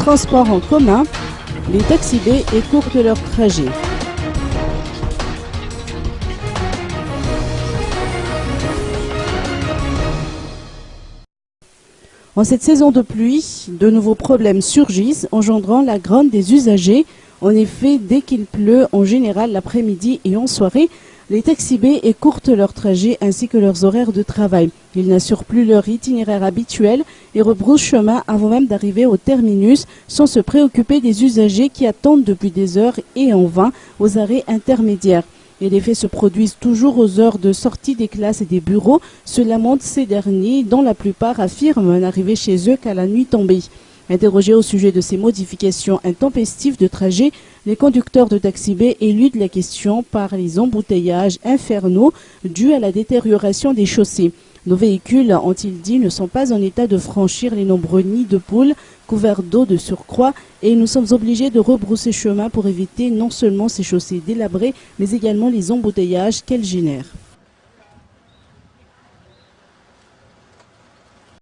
transports en commun, les taxis B écourtent leur trajet. En cette saison de pluie, de nouveaux problèmes surgissent, engendrant la grogne des usagers. En effet, dès qu'il pleut, en général l'après-midi et en soirée, les taxis B écourtent leur trajet ainsi que leurs horaires de travail. Ils n'assurent plus leur itinéraire habituel et rebroussent chemin avant même d'arriver au terminus sans se préoccuper des usagers qui attendent depuis des heures et en vain aux arrêts intermédiaires. Et les faits se produisent toujours aux heures de sortie des classes et des bureaux, se lamentent ces derniers, dont la plupart affirment n'arriver chez eux qu'à la nuit tombée. Interrogés au sujet de ces modifications intempestives de trajet, les conducteurs de taxi B éludent la question par les embouteillages infernaux dus à la détérioration des chaussées. Nos véhicules, ont-ils dit, ne sont pas en état de franchir les nombreux nids de poules couverts d'eau de surcroît et nous sommes obligés de rebrousser chemin pour éviter non seulement ces chaussées délabrées mais également les embouteillages qu'elles génèrent.